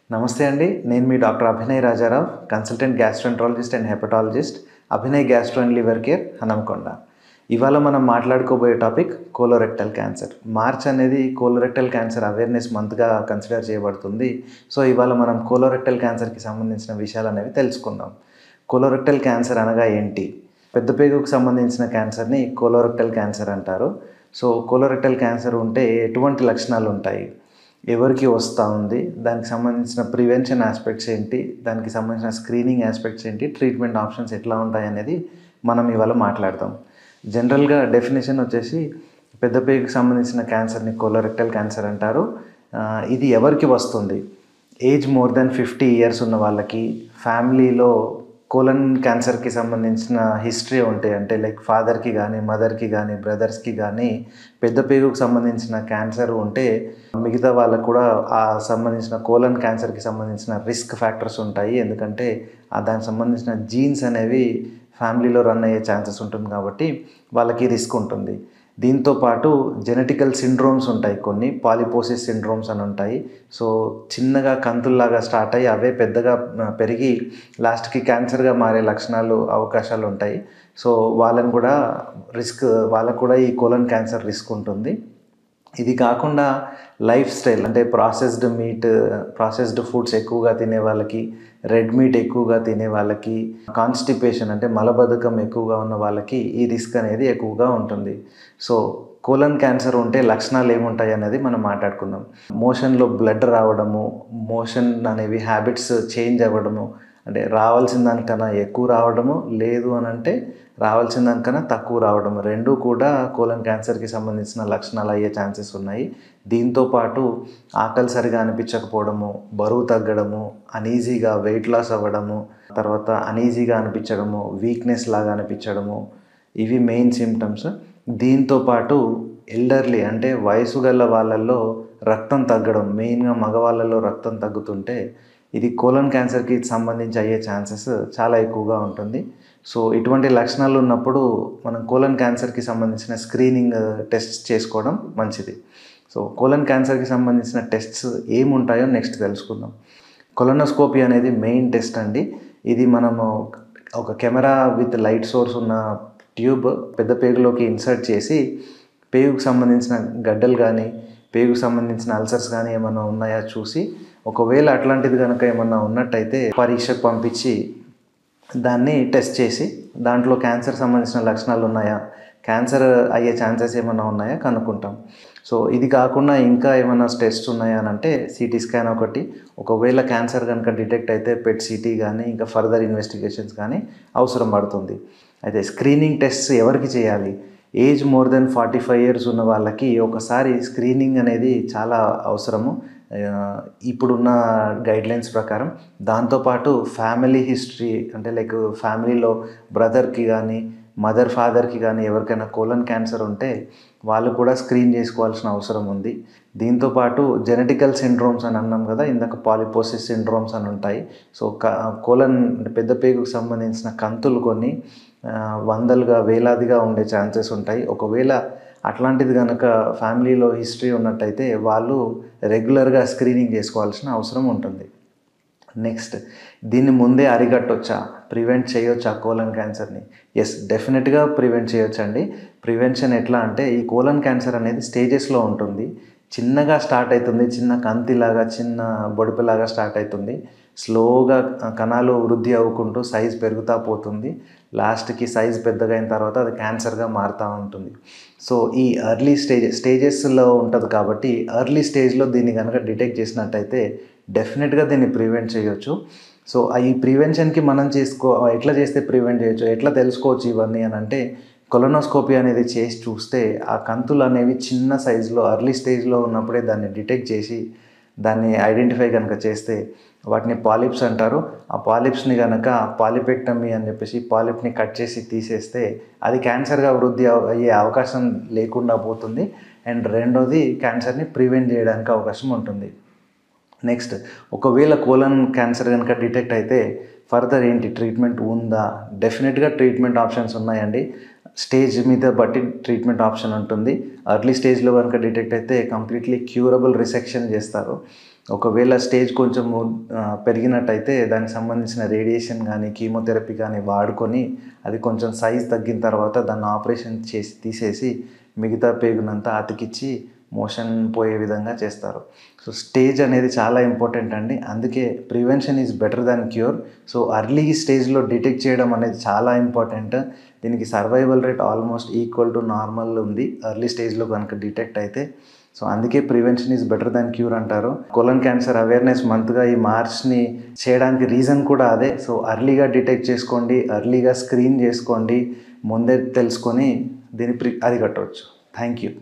నమస్తే అండి. నేను మీ doctor Abhinay Rajarao, consultant gastroenterologist and hepatologist, Abhinay gastro and liver care, Hanamkonda. ఇవాళ మనం మాట్లాడుకోబోయే టాపిక్ కోలోరెక్టల్ క్యాన్సర్. మార్చ్ అనేది కోలోరెక్టల్ క్యాన్సర్ అవేర్నెస్ మంత్గా కన్సిడర్ చేయబడుతుంది. సో ఇవాళ మనం కోలోరెక్టల్ క్యాన్సర్కి సంబంధించిన విషయాలు అనేవి తెలుసుకుందాం. కోలోరెక్టల్ క్యాన్సర్ అనగా ఏంటి? పెద్ద పేగుకు సంబంధించిన క్యాన్సర్ని కోలోరెక్టల్ క్యాన్సర్ అంటారు. సో కోలోరెక్టల్ క్యాన్సర్ ఉంటే ఎటువంటి లక్షణాలు ఉంటాయి, ఎవరికి వస్తూ ఉంది, దానికి సంబంధించిన ప్రివెన్షన్ ఆస్పెక్ట్స్ ఏంటి, దానికి సంబంధించిన స్క్రీనింగ్ ఆస్పెక్ట్స్ ఏంటి, ట్రీట్మెంట్ ఆప్షన్స్ ఎట్లా ఉంటాయి అనేది మనం ఇవాళ మాట్లాడతాం. జనరల్గా డెఫినేషన్ వచ్చేసి పెద్ద పేగుకి సంబంధించిన క్యాన్సర్ని కోలోరెక్టల్ క్యాన్సర్ అంటారు. ఇది ఎవరికి వస్తుంది? ఏజ్ మోర్ దెన్ 50 years ఉన్న వాళ్ళకి, ఫ్యామిలీలో కోలన్ క్యాన్సర్కి సంబంధించిన హిస్టరీ ఉంటే, అంటే లైక్ ఫాదర్కి కానీ, మదర్కి కానీ, బ్రదర్స్కి కానీ పెద్ద పేగుకు సంబంధించిన క్యాన్సర్ ఉంటే మిగతా వాళ్ళకు కూడా ఆ సంబంధించిన కోలన్ క్యాన్సర్కి సంబంధించిన రిస్క్ ఫ్యాక్టర్స్ ఉంటాయి. ఎందుకంటే దానికి సంబంధించిన జీన్స్ అనేవి ఫ్యామిలీలో రన్ అయ్యే ఛాన్సెస్ ఉంటుంది కాబట్టి వాళ్ళకి రిస్క్ ఉంటుంది. దీంతోపాటు జెనెటికల్ సిండ్రోమ్స్ ఉంటాయి, కొన్ని పాలిపోసిస్ సిండ్రోమ్స్ అని ఉంటాయి. సో చిన్నగా కంతుల్లాగా స్టార్ట్ అయ్యి అవే పెద్దగా పెరిగి లాస్ట్కి క్యాన్సర్గా మారే అవకాశాలు ఉంటాయి. సో వాళ్ళకు కూడా ఈ కోలన్ క్యాన్సర్ రిస్క్ ఉంటుంది. ఇది కాకుండా లైఫ్ స్టైల్, అంటే ప్రాసెస్డ్ ఫుడ్స్ ఎక్కువగా తినే వాళ్ళకి, రెడ్ మీట్ ఎక్కువగా తినే వాళ్ళకి, కాన్స్టిపేషన్ అంటే మలబద్ధకం ఎక్కువగా ఉన్న వాళ్ళకి ఈ రిస్క్ అనేది ఎక్కువగా ఉంటుంది. సో కోలన్ క్యాన్సర్ ఉంటే లక్షణాలు ఏముంటాయి అనేది మనం మాట్లాడుకుందాం. మోషన్లో బ్లడ్ రావడము, మోషన్ అనేవి హ్యాబిట్స్ చేంజ్ అవ్వడము, అంటే రావాల్సిన దానికన్నా ఎక్కువ రావడము, లేదు అని అంటే రావాల్సిన దానికన్నా తక్కువ రావడం, రెండూ కూడా కోలన్ క్యాన్సర్కి సంబంధించిన లక్షణాలు అయ్యే ఛాన్సెస్ ఉన్నాయి. దీంతోపాటు ఆకలి సరిగా అనిపించకపోవడము, బరువు తగ్గడము, అనీజీగా వెయిట్ లాస్ అవ్వడము, తర్వాత అనీజీగా అనిపించడము, వీక్నెస్ లాగా అనిపించడము, ఇవి మెయిన్ సిమ్టమ్స్. దీంతోపాటు ఎల్డర్లీ అంటే వయసు గల వాళ్ళల్లో రక్తం తగ్గడం, మెయిన్గా మగవాళ్ళలో రక్తం తగ్గుతుంటే ఇది కోలన్ క్యాన్సర్కి సంబంధించి అయ్యే ఛాన్సెస్ చాలా ఎక్కువగా ఉంటుంది. సో ఇటువంటి లక్షణాలు ఉన్నప్పుడు మనం కోలన్ క్యాన్సర్కి సంబంధించిన స్క్రీనింగ్ టెస్ట్ చేసుకోవడం మంచిది. సో కోలన్ క్యాన్సర్కి సంబంధించిన టెస్ట్స్ ఏముంటాయో నెక్స్ట్ తెలుసుకుందాం. కొలనోస్కోపీ అనేది మెయిన్ టెస్ట్ అండి. ఇది మనము ఒక కెమెరా విత్ లైట్ సోర్స్ ఉన్న ట్యూబ్ పెద్ద పేగులోకి ఇన్సర్ట్ చేసి పేగుకు సంబంధించిన గడ్డలు కానీ, పేగుకు సంబంధించిన అల్సర్స్ కానీ ఏమైనా ఉన్నాయా చూసి, ఒకవేళ అట్లాంటిది కనుక ఏమన్నా ఉన్నట్టయితే పరీక్షకు పంపించి దాన్ని టెస్ట్ చేసి దాంట్లో క్యాన్సర్ సంబంధించిన లక్షణాలు ఉన్నాయా, క్యాన్సర్ అయ్యే ఛాన్సెస్ ఏమైనా ఉన్నాయా కనుక్కుంటాం. సో ఇది కాకుండా ఇంకా ఏమైనా టెస్ట్ ఉన్నాయా అని అంటే సిటీ స్కాన్ ఒకటి, ఒకవేళ క్యాన్సర్ కనుక డిటెక్ట్ అయితే పెట్ సిటీ కానీ ఇంకా ఫర్దర్ ఇన్వెస్టిగేషన్స్ కానీ అవసరం పడుతుంది. అయితే స్క్రీనింగ్ టెస్ట్స్ ఎవరికి చేయాలి? ఏజ్ మోర్ దెన్ 45 years ఉన్న వాళ్ళకి ఒకసారి స్క్రీనింగ్ అనేది చాలా అవసరము ఇప్పుడున్న గైడ్లైన్స్ ప్రకారం. దాంతోపాటు ఫ్యామిలీ హిస్టరీ, అంటే లైక్ ఫ్యామిలీలో బ్రదర్కి కానీ, ఫాదర్కి కానీ ఎవరికైనా కోలన్ క్యాన్సర్ ఉంటే వాళ్ళు కూడా స్క్రీన్ చేసుకోవాల్సిన అవసరం ఉంది. దీంతోపాటు జెనెటికల్ సిండ్రోమ్స్ అని అన్నాం కదా ఇందాక, పాలిపోసిస్ సిండ్రోమ్స్ అని ఉంటాయి. సో కోలన్ పెద్ద పేగుకు సంబంధించిన కంతులు కొన్ని వందలుగా వేలాదిగా ఉండే ఛాన్సెస్ ఉంటాయి. ఒకవేళ అట్లాంటిది కనుక ఫ్యామిలీలో హిస్టరీ ఉన్నట్టయితే వాళ్ళు రెగ్యులర్గా స్క్రీనింగ్ చేసుకోవాల్సిన అవసరం ఉంటుంది. నెక్స్ట్, దీన్ని ముందే అరికట్టొచ్చా, ప్రివెంట్ చేయొచ్చా కోలన్ క్యాన్సర్ని? ఎస్, డెఫినెట్గా ప్రివెంట్ చేయొచ్చండి. ప్రివెన్షన్ ఎట్లా అంటే, ఈ కోలన్ క్యాన్సర్ అనేది స్టేజెస్లో ఉంటుంది. చిన్నగా స్టార్ట్ అవుతుంది, చిన్న కంతిలాగా, చిన్న బొడిపలాగా స్టార్ట్ అవుతుంది. స్లోగా కణాలు వృద్ధి అవ్వుకుంటూ సైజ్ పెరుగుతూ పోతుంది. లాస్ట్కి సైజ్ పెద్దగా అయిన తర్వాత అది క్యాన్సర్గా మారుతూ ఉంటుంది. సో ఈ ఎర్లీ స్టేజెస్లో ఉంటుంది కాబట్టి ఎర్లీ స్టేజ్లో దీన్ని కనుక డిటెక్ట్ చేసినట్టయితే డెఫినెట్గా దీన్ని ప్రివెంట్ చేయొచ్చు. సో ఈ ప్రివెన్షన్కి మనం ఎట్లా చేస్తే ప్రివెంట్ చేయొచ్చు, ఎట్లా తెలుసుకోవచ్చు ఇవన్నీ అని అంటే, కొలనోస్కోపీ అనేది చేసి చూస్తే ఆ కంతులు అనేవి చిన్న సైజులో ఎర్లీ స్టేజ్లో ఉన్నప్పుడే దాన్ని డిటెక్ట్ చేసి దాన్ని ఐడెంటిఫై కనుక చేస్తే వాటిని పాలిప్స్ అంటారు. ఆ పాలిప్స్ని కనుక పాలిపెక్టమీ అని చెప్పేసి పాలిప్ని కట్ చేసి తీసేస్తే అది క్యాన్సర్గా వృద్ధి అయ్యే అవకాశం లేకుండా పోతుంది. అండ్ రెండోది క్యాన్సర్ని ప్రివెంట్ చేయడానికి అవకాశం ఉంటుంది. నెక్స్ట్, ఒకవేళ కోలన్ క్యాన్సర్ కనుక డిటెక్ట్ అయితే ఫర్దర్ ఏంటి, ట్రీట్మెంట్ ఉందా? డెఫినెట్గా ట్రీట్మెంట్ ఆప్షన్స్ ఉన్నాయండి. స్టేజ్ మీద బట్టి ట్రీట్మెంట్ ఆప్షన్ ఉంటుంది. ఎర్లీ స్టేజ్లో కనుక డిటెక్ట్ అయితే కంప్లీట్లీ క్యూరబుల్ రిసెక్షన్ చేస్తారు. ఒకవేళ స్టేజ్ కొంచెం పెరిగినట్టయితే దానికి సంబంధించిన రేడియేషన్ కానీ కీమోథెరపీ కానీ వాడుకొని అది కొంచెం సైజ్ తగ్గిన తర్వాత దాన్ని ఆపరేషన్ చేసి తీసేసి మిగతా పేగునంతా అతికిచ్చి మోషన్ పోయే విధంగా చేస్తారు. సో స్టేజ్ అనేది చాలా ఇంపార్టెంట్ అండి. అందుకే prevention is better than cure. So early స్టేజ్లో డిటెక్ట్ చేయడం అనేది చాలా ఇంపార్టెంట్. దీనికి survival rate almost equal to normal ఉంది ఎర్లీ స్టేజ్లో కనుక డిటెక్ట్ అయితే. సో అందుకే prevention is better than cure అంటారు. కోలన్ క్యాన్సర్ అవేర్నెస్ మంత్గా ఈ మార్చ్ని చేయడానికి రీజన్ కూడా అదే. సో అర్లీగా డిటెక్ట్ చేసుకోండి, అర్లీగా స్క్రీన్ చేసుకోండి, ముందే తెలుసుకొని దీన్ని అరికట్టవచ్చు. Thank you.